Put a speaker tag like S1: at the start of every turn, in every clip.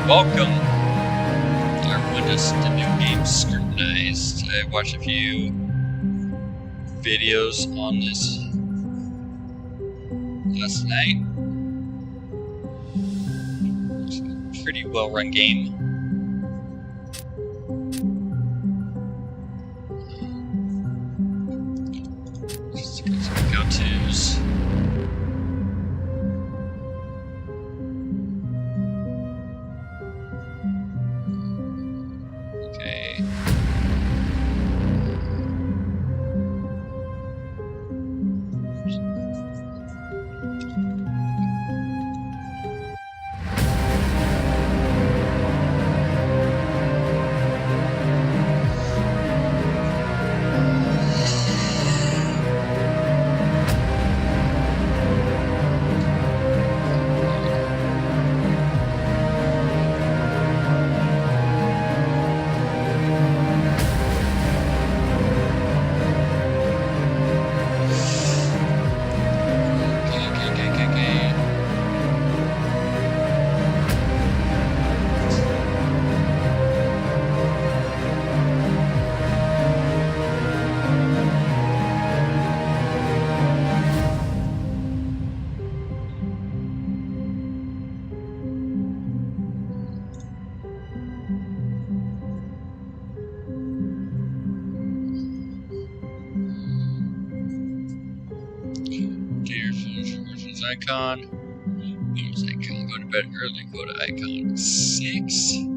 S1: Welcome, everyone, to new game Scrutinized. I watched a few videos on this last night. It's a pretty well-run game. Just got some go-tos. Okay. Icon. Bonus icon. Go to bed early. Go to icon 6. Damn.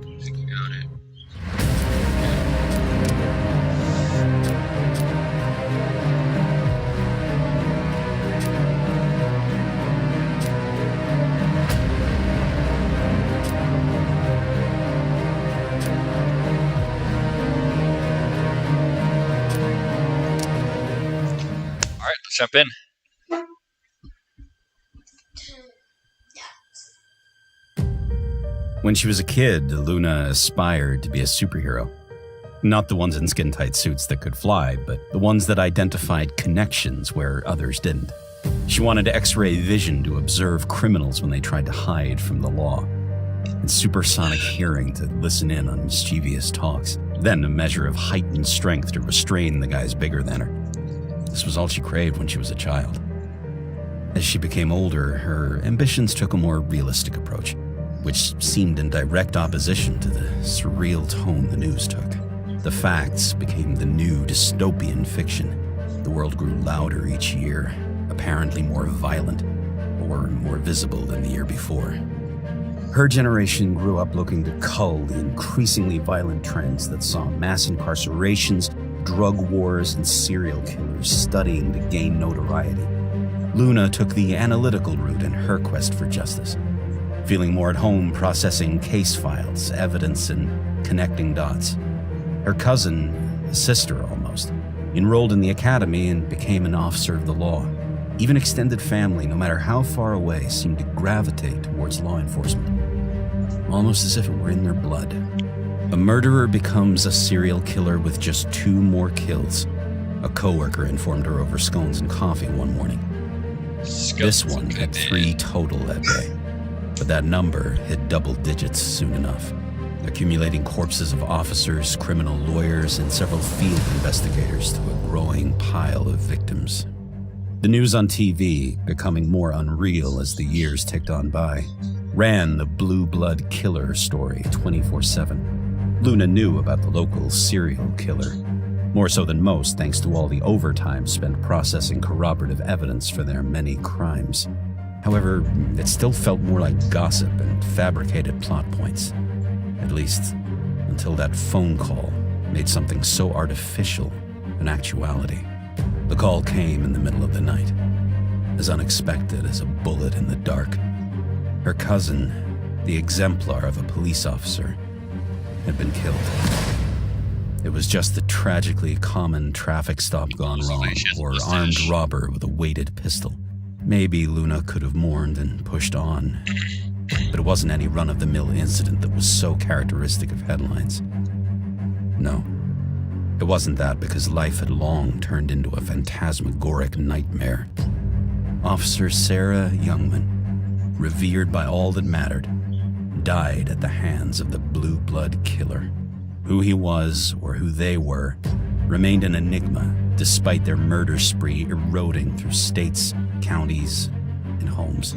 S1: I think we got it. Let's jump in.
S2: When she was a kid, Luna aspired to be a superhero. Not the ones in skin-tight suits that could fly, but the ones that identified connections where others didn't. She wanted X-ray vision to observe criminals when they tried to hide from the law, and supersonic hearing to listen in on mischievous talks, then a measure of heightened strength to restrain the guys bigger than her. This was all she craved when she was a child. As she became older, her ambitions took a more realistic approach, which seemed in direct opposition to the surreal tone the news took. The facts became the new dystopian fiction. The world grew louder each year, apparently more violent or more visible than the year before. Her generation grew up looking to cull the increasingly violent trends that saw mass incarcerations, drug wars, and serial killers studying to gain notoriety. Luna took the analytical route in her quest for justice, feeling more at home processing case files, evidence, and connecting dots. Her cousin, a sister almost, enrolled in the academy and became an officer of the law. Even extended family, no matter how far away, seemed to gravitate towards law enforcement, almost as if it were in their blood. A murderer becomes a serial killer with just 2 more kills. A coworker informed her over scones and coffee one morning. This one had 3 total that day, but that number hit double digits soon enough, accumulating corpses of officers, criminal lawyers, and several field investigators to a growing pile of victims. The news on TV, becoming more unreal as the years ticked on by, ran the blue blood killer story 24/7. Luna knew about the local serial killer, more so than most thanks to all the overtime spent processing corroborative evidence for their many crimes. However, it still felt more like gossip and fabricated plot points, at least until that phone call made something so artificial an actuality. The call came in the middle of the night, as unexpected as a bullet in the dark. Her cousin, the exemplar of a police officer, had been killed. It was just the tragically common traffic stop gone wrong, or armed robber with a weighted pistol. Maybe Luna could have mourned and pushed on, But it wasn't any run-of-the-mill incident that was so characteristic of headlines. No, it wasn't that, because life had long turned into a phantasmagoric nightmare. Officer Sarah Youngman, revered by all that mattered, died at the hands of the blue blood killer. Who he was, or who they were, remained an enigma despite their murder spree eroding through states, counties, and homes.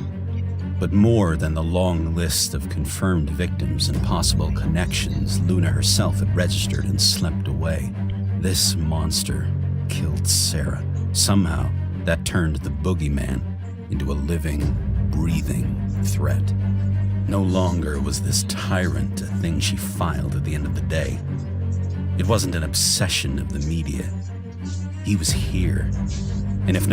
S2: But more than the long list of confirmed victims and possible connections Luna herself had registered and slept away, this monster killed Sarah. Somehow, that turned the boogeyman into a living, breathing threat. No longer was this tyrant a thing she filed at the end of the day. It wasn't an obsession of the media. He was here, and if